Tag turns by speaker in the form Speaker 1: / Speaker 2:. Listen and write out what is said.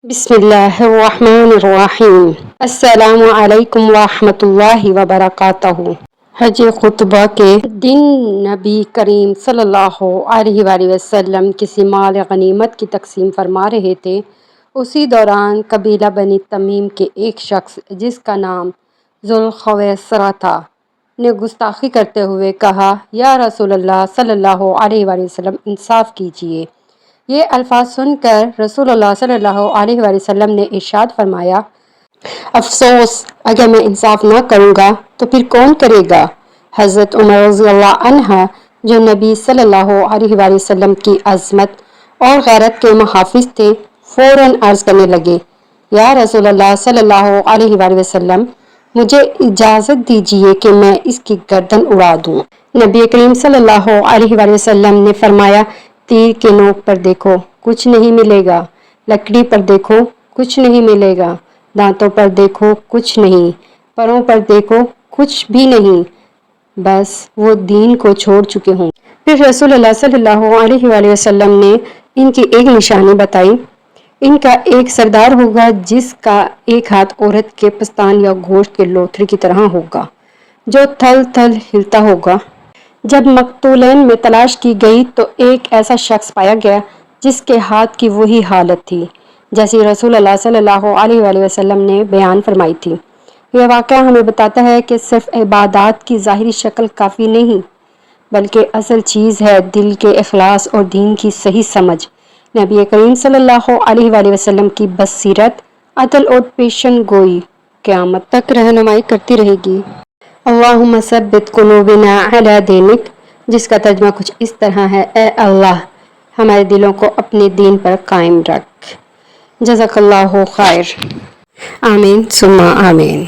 Speaker 1: बिस्मिल्लाहिर्रहमानिर्रहीम। अस्सलामु अलैकुम वरहमतुल्लाहि वबरकातुहू। हज खुतबा के दिन नबी करीम सल्लल्लाहु अलैहि वसल्लम किसी माल गनीमत की तकसीम फरमा रहे थे। उसी दौरान कबीला बनी तमीम के एक शख्स जिसका नाम ज़ुल्खुवैसरा था ने गुस्ताखी करते हुए कहा, या रसूलल्लाह सल्लल्लाहु अलैहि वसल्लम इंसाफ कीजिए। ये अल्फाज सुनकर रसूलुल्लाह सल्लल्लाहु अलैहि वसल्लम ने इरशाद फरमाया, अफसोस, अगर मैं इंसाफ ना करूँगा तो फिर कौन करेगा। हज़रत उमर रज़ियल्लाहु अन्हा जो नबी सल्लल्लाहु अलैहि वसल्लम की अज़मत और गैरत के मुहाफ़िज़ थे, फ़ौरन अर्ज़ करने लगे, या रसूलल्लाह सल्लल्लाहु अलैहि वसल्लम, मुझे इजाज़त दीजिए कि मैं इसकी गर्दन उड़ा दूँ। नबी करीम सल्लल्लाहु अलैहि वसल्लम ने फरमाया, तीर के नोक पर देखो, कुछ नहीं मिलेगा। लकड़ी पर देखो, कुछ नहीं मिलेगा। दांतों पर देखो, कुछ नहीं। परों पर देखो, कुछ भी नहीं। बस वो दीन को छोड़ चुके हों। फिर रसूलुल्लाह सल्लल्लाहु अलैहि वसल्लम ने इनकी एक निशानी बताई। इनका एक सरदार होगा जिसका एक हाथ औरत के पस्तान या गोश्त के लोथरे की तरह होगा, जो थल थल हिलता होगा। जब मकतूलैन में तलाश की गई तो एक ऐसा शख्स पाया गया जिसके हाथ की वही हालत थी जैसी रसूलुल्लाह सल्लल्लाहु अलैहि वसल्लम ने बयान फरमाई थी। यह वाक़या हमें बताता है कि सिर्फ इबादत की ज़ाहिरी शक्ल काफ़ी नहीं, बल्कि असल चीज़ है दिल के इखलास और दीन की सही समझ। नबी करीम सल्लल्लाहु अलैहि वसल्लम की बसीरत, अदल और पेशन गोई क़यामत तक रहनुमाई करती रहेगी। अल्लाहुम्मा सब्बित कुलूबिना अला दीनिक, जिसका तर्जुमा कुछ इस तरह है, ए अल्लाह हमारे दिलों को अपने दीन पर कायम रख। जज़ाकल्लाहु खैर। आमीन सुम्मा आमीन।